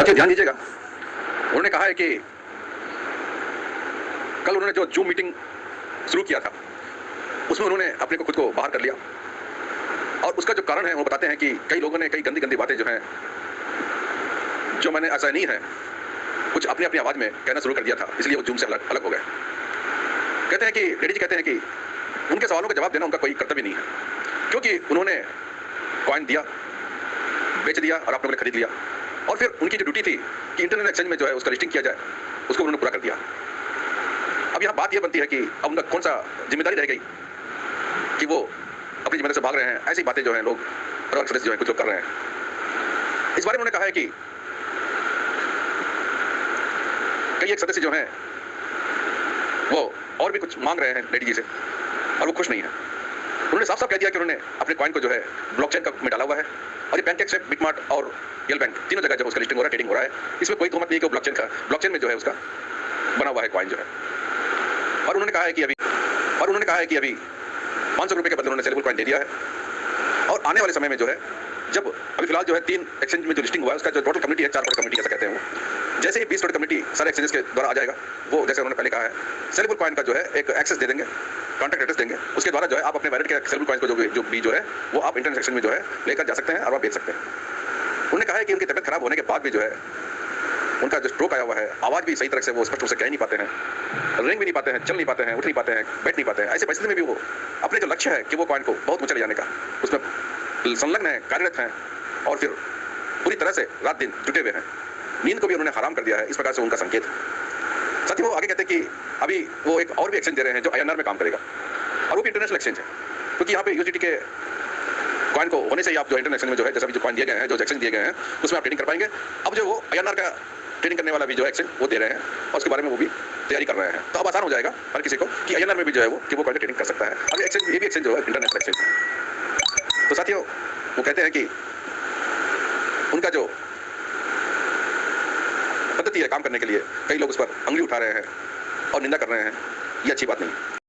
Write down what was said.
साथियों ध्यान दीजिएगा, उन्होंने कहा है कि कल उन्होंने जो जूम मीटिंग शुरू किया था उसमें उन्होंने अपने को खुद को बाहर कर लिया और उसका जो कारण है वो बताते हैं कि कई लोगों ने कई गंदी गंदी बातें जो हैं जो मैंने ऐसा नहीं है कुछ अपनी अपनी आवाज में कहना शुरू कर दिया था, इसलिए वो जूम से अलग हो गए। कहते हैं कि रेड्डी जी कहते हैं कि उनके सवालों का जवाब देना उनका कोई कर्तव्य नहीं है, क्योंकि उन्होंने कॉइन दिया, बेच दिया और आपने खरीद लिया और फिर उनकी जो ड्यूटी थी कि इंटरनेट एक्सचेंज में जो है उसका लिस्टिंग किया जाए उसको उन्होंने पूरा कर दिया। अब यहाँ बात यह बनती है कि अब उनका कौन सा जिम्मेदारी रह गई कि वो अपनी जिम्मेदारी से भाग रहे हैं। ऐसी बातें जो है लोग परिवार सदस्य जो है कुछ लोग कर रहे हैं। इस बारे में उन्होंने कहा है कि कई एक सदस्य जो हैं वो और भी कुछ मांग रहे हैं रेड्डी जी से और वो खुश नहीं है। उन्होंने साफ साफ कह दिया कि उन्होंने अपने कॉइन को जो है ब्लॉकचेन में डाला हुआ है और ये पैनकेक से बिटमार्ट और यल बैंक तीनों जगह जब उसका लिस्टिंग हो रहा है, ट्रेडिंग हो रहा है, इसमें कोई तोहमत नहीं कि ब्लॉकचेन में जो है उसका बना हुआ है कॉइन जो है। और उन्होंने कहा है कि अभी 500 रुपए के बदले उन्होंने सेलेबल कॉइन दे दिया है और आने वाले समय में जो है जब अभी फिलहाल जो है 3 एक्सचेंज में जो लिस्टिंग हुआ है उसका जो टोटल कम्युनिटी है 4 करोड़ कम्युनिटी ऐसा कहते हैं वो, जैसे ही 20 करोड़ कम्युनिटी सारे एक्सचेंजेस के द्वारा आ जाएगा वो जैसे उन्होंने पहले कहा है सेलेबल कॉइन का जो है एक एक्सेस दे देंगे, कॉन्टैक्ट एड्रेस देंगे, उसके द्वारा जो है आप अपने वैलेट के सेलेबल कॉइन को जो है वो आप इंटरनेट सेक्शन में जो है लेकर जा सकते हैं और आप बेच सकते हैं। उन्होंने कहा है कि उनकी तबियत खराब होने के बाद भी जो है उनका जो स्ट्रोक आया हुआ है, आवाज भी सही तरह से वो स्पष्ट रूप से कह नहीं पाते हैं, रेंग भी नहीं पाते हैं, चल नहीं पाते हैं, उठ नहीं पाते हैं, बैठ नहीं पाते हैं। ऐसे परिस्थिति में भी वो अपने जो लक्ष्य है कि वो कॉइन को बहुत ऊंचा ले जाने का उसमें संलग्न है, कार्यरत हैं और फिर पूरी तरह से रात दिन जुटे हुए हैं। नींद को भी उन्होंने हराम कर दिया है, इस प्रकार से उनका संकेत है। साथ ही वो आगे कहते हैं कि अभी वो एक और भी एक्सचेंज दे रहे हैं जो INR में काम करेगा और वो भी इंटरनेशनल एक्सचेंज है, क्योंकि यहाँ पे USDT के कॉइन को होने से ही आप जो इंटरनेशनल में जो है जैसा भी जो कॉइन दिए गए हैं, जो एक्सचेंज दिए गए हैं उसमें आप ट्रेडिंग कर पाएंगे। अब जो वो INR का ट्रेडिंग करने वाला भी जो एक्सचेंज वो दे रहे हैं और उसके बारे में वो भी तैयारी कर रहे हैं, तो अब आसान हो जाएगा हर किसी को कि INR में भी जो है वो कि वो कॉइन ट्रेडिंग कर सकता है। अब एक्सचेंज ये भी एक्सचेंज जो है इंटरनेशनल एक्सचेंज है। तो साथियों वो कहते हैं कि उनका जो पद्धति है काम करने के लिए कई लोग उस पर अंगुली उठा रहे हैं और निंदा कर रहे हैं, ये अच्छी बात नहीं।